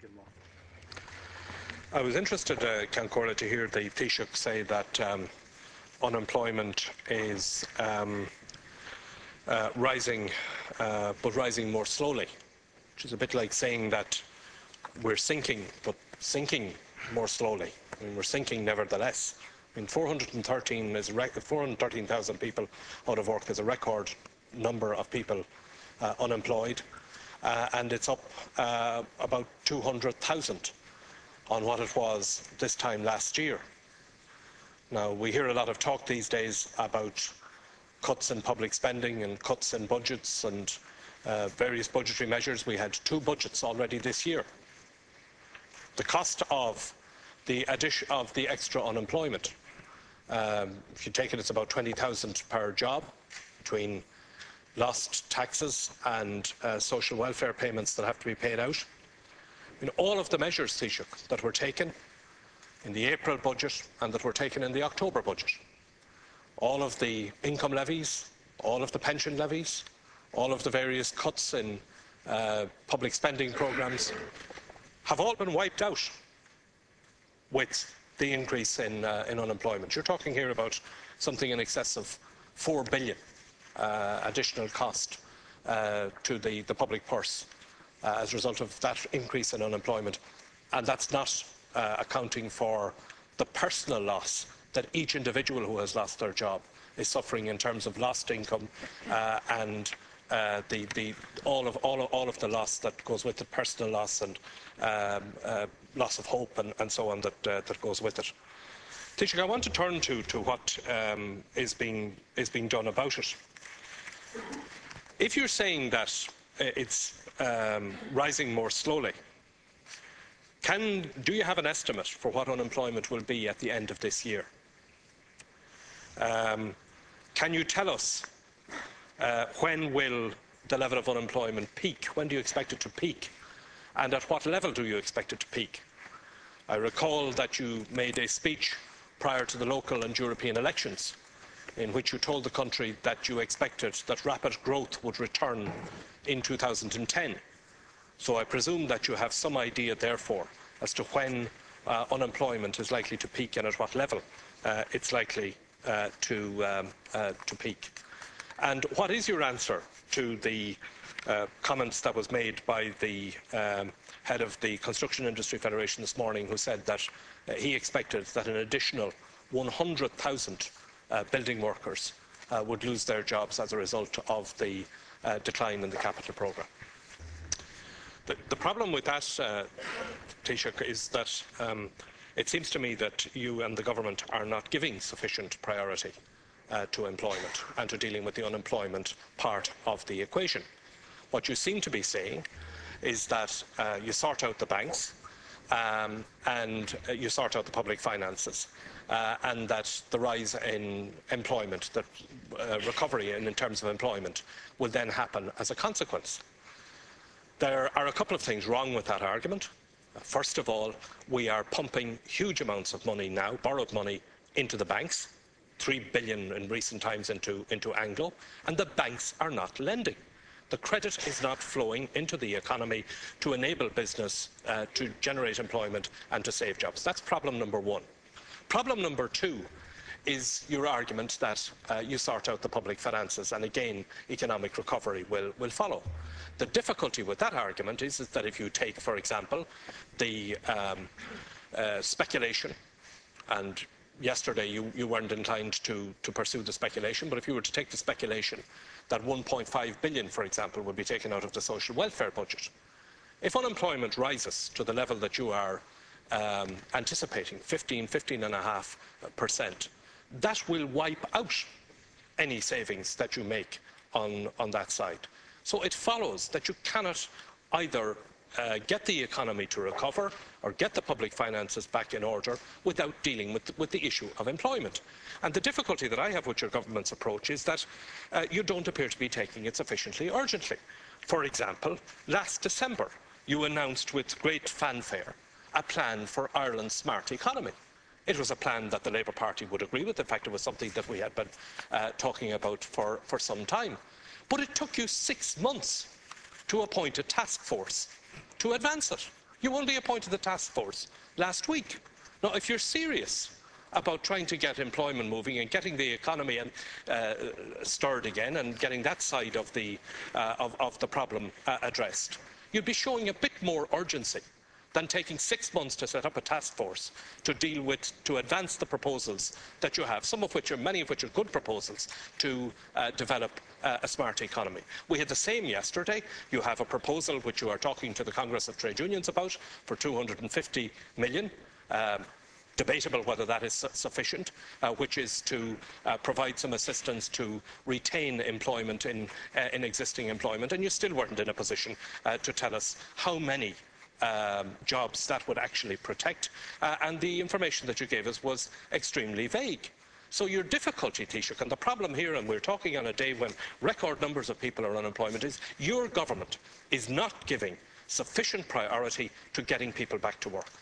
Gilmore. I was interested, Cancora, to hear the Taoiseach say that unemployment is rising, but rising more slowly, which is a bit like saying that we're sinking, but sinking more slowly. I mean, we're sinking nevertheless. I mean, 413,000 people out of work is a record number of people unemployed, and it's up about 200,000 on what it was this time last year. Now, we hear a lot of talk these days about cuts in public spending and cuts in budgets and various budgetary measures. We had 2 budgets already this year. The cost of the addition of the extra unemployment, if you take it, it's about 20,000 per job, between lost taxes and social welfare payments that have to be paid out. I mean, all of the measures, Taoiseach, that were taken in the April budget and that were taken in the October budget, all of the income levies, all of the pension levies, all of the various cuts in public spending programmes, have all been wiped out with the increase in unemployment. You're talking here about something in excess of 4 billion additional cost to the public purse as a result of that increase in unemployment. And that's not accounting for the personal loss that each individual who has lost their job is suffering in terms of lost income and all of the loss that goes with it, personal loss and loss of hope and so on that goes with it. Taoiseach, I want to turn to what is being done about it. If you're saying that it's rising more slowly, do you have an estimate for what unemployment will be at the end of this year? Can you tell us when will the level of unemployment peak? When do you expect it to peak? And at what level do you expect it to peak? I recall that you made a speech prior to the local and European elections in which you told the country that you expected that rapid growth would return in 2010. So I presume that you have some idea, therefore, as to when unemployment is likely to peak and at what level it's likely to peak. And what is your answer to the comments that was made by the head of the Construction Industry Federation this morning, who said that he expected that an additional 100,000 building workers would lose their jobs as a result of the decline in the capital programme? The problem with that, Taoiseach, is that it seems to me that you and the government are not giving sufficient priority to employment and to dealing with the unemployment part of the equation. What you seem to be saying is that you sort out the banks and you sort out the public finances, and that the rise in employment, that recovery in terms of employment, will then happen as a consequence. There are a couple of things wrong with that argument. First of all, we are pumping huge amounts of money now, borrowed money, into the banks, 3 billion in recent times into Anglo, and the banks are not lending. The credit is not flowing into the economy to enable business to generate employment and to save jobs. That's problem number one. Problem number two is your argument that you sort out the public finances and again economic recovery will follow. The difficulty with that argument is that if you take, for example, the speculation, and yesterday you weren't inclined to pursue the speculation, but if you were to take the speculation that 1.5 billion, for example, would be taken out of the social welfare budget, if unemployment rises to the level that you are anticipating, 15.5%, that will wipe out any savings that you make on that side. So it follows that you cannot either get the economy to recover or get the public finances back in order without dealing with the issue of employment. And the difficulty that I have with your government's approach is that you don't appear to be taking it sufficiently urgently. For example, last December, you announced with great fanfare a plan for Ireland's smart economy. It was a plan that the Labour Party would agree with. In fact, it was something that we had been talking about for some time. But it took you 6 months to appoint a task force to advance it. You only appointed the task force last week. Now, if you're serious about trying to get employment moving and getting the economy stirred again and getting that side of the problem addressed, you'd be showing a bit more urgency than taking 6 months to set up a task force to deal with, to advance the proposals that you have, many of which are good proposals, to develop a smart economy. We had the same yesterday. You have a proposal which you are talking to the Congress of Trade Unions about for 250 million. Debatable whether that is sufficient, which is to provide some assistance to retain employment in existing employment, and you still weren't in a position to tell us how many jobs that would actually protect, and the information that you gave us was extremely vague. So your difficulty, Taoiseach, and the problem here, and we're talking on a day when record numbers of people are unemployment, is your government is not giving sufficient priority to getting people back to work.